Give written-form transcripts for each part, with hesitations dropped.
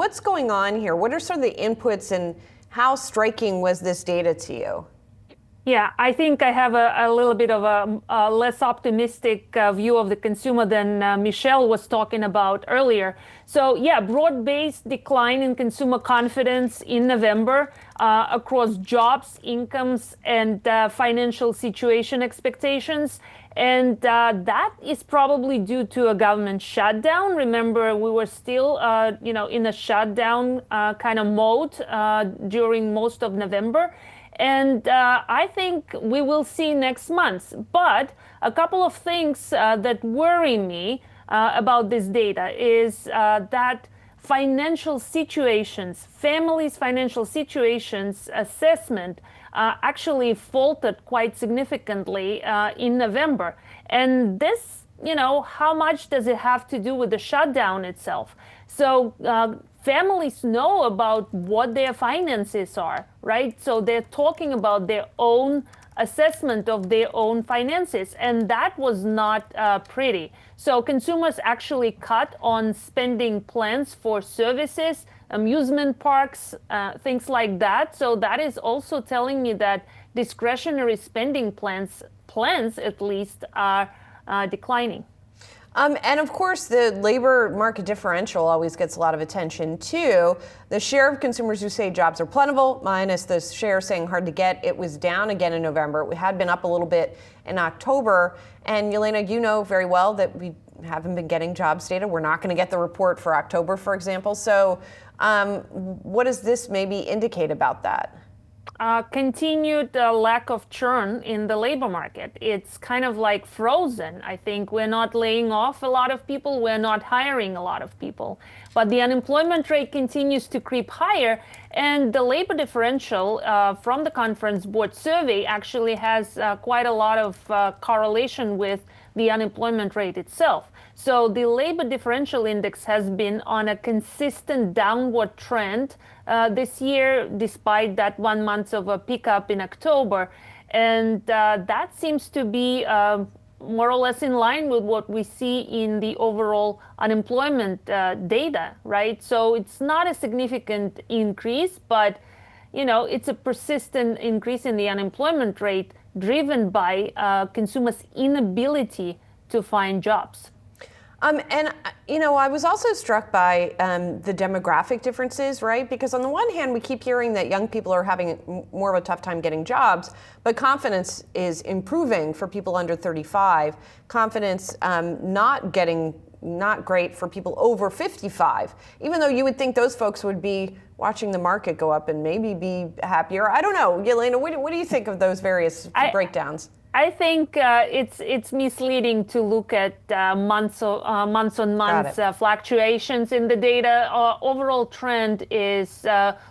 what's going on here? What are sort of the inputs and how striking was this data to you? Yeah, I think I have a little bit of a less optimistic view of the consumer than Michelle was talking about earlier. So yeah, broad-based decline in consumer confidence in November across jobs, incomes, and financial situation expectations. And that is probably due to a government shutdown. Remember, we were still, in a shutdown kind of mode during most of November. And I think we will see next month. But a couple of things that worry me about this data is that financial situations, families' financial situations assessment actually faltered quite significantly in November. And this, how much does it have to do with the shutdown itself? So families know about what their finances are, right? So they're talking about their own assessment of their own finances, and that was not pretty. So consumers actually cut on spending plans for services, amusement parks, things like that. So that is also telling me that discretionary spending plans at least are declining. And of course, the labor market differential always gets a lot of attention too. The share of consumers who say jobs are plentiful, minus the share saying hard to get, it was down again in November. We had been up a little bit in October. And Yelena, you know very well that we haven't been getting jobs data. We're not going to get the report for October, for example. So what does this maybe indicate about that? Continued lack of churn in the labor market. It's kind of like frozen. I think we're not laying off a lot of people. We're not hiring a lot of people. But the unemployment rate continues to creep higher. And the labor differential from the Conference Board survey actually has quite a lot of correlation with the unemployment rate itself. So the labor differential index has been on a consistent downward trend this year, despite that 1 month of a pickup in October. And that seems to be more or less in line with what we see in the overall unemployment data, right? So it's not a significant increase, but it's a persistent increase in the unemployment rate driven by consumers' inability to find jobs. I was also struck by the demographic differences, right? Because on the one hand, we keep hearing that young people are having more of a tough time getting jobs, but confidence is improving for people under 35. Confidence not great for people over 55, even though you would think those folks would be watching the market go up and maybe be happier. I don't know. Yelena, what do you think of those various breakdowns? I think it's misleading to look at month-on-month fluctuations in the data. Overall trend is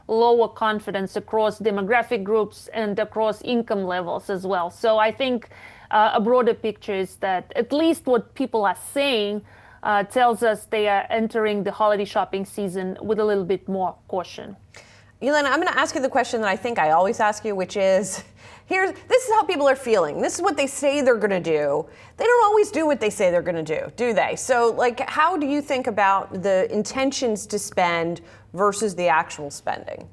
lower confidence across demographic groups and across income levels as well. So I think a broader picture is that at least what people are saying tells us they are entering the holiday shopping season with a little bit more caution. Yelena, I'm going to ask you the question that I think I always ask you, which is, this is how people are feeling. This is what they say they're going to do. They don't always do what they say they're going to do they? So, how do you think about the intentions to spend versus the actual spending?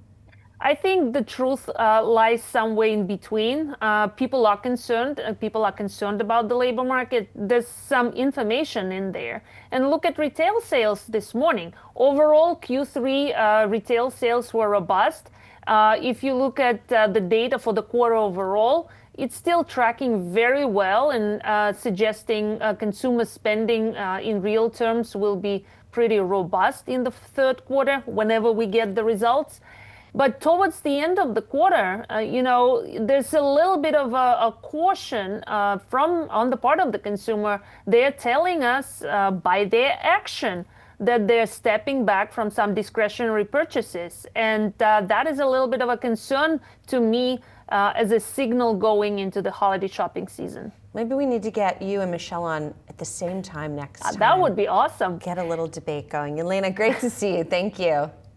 I think the truth lies somewhere in between. People are concerned. People are concerned about the labor market. There's some information in there. And look at retail sales this morning. Overall, Q3 retail sales were robust. If you look at the data for the quarter overall, it's still tracking very well and suggesting consumer spending in real terms will be pretty robust in the third quarter whenever we get the results. But towards the end of the quarter, there's a little bit of a caution on the part of the consumer. They're telling us by their action that they're stepping back from some discretionary purchases. And that is a little bit of a concern to me as a signal going into the holiday shopping season. Maybe we need to get you and Michelle on at the same time next time. That would be awesome. Get a little debate going. Yelena, great to see you. Thank you.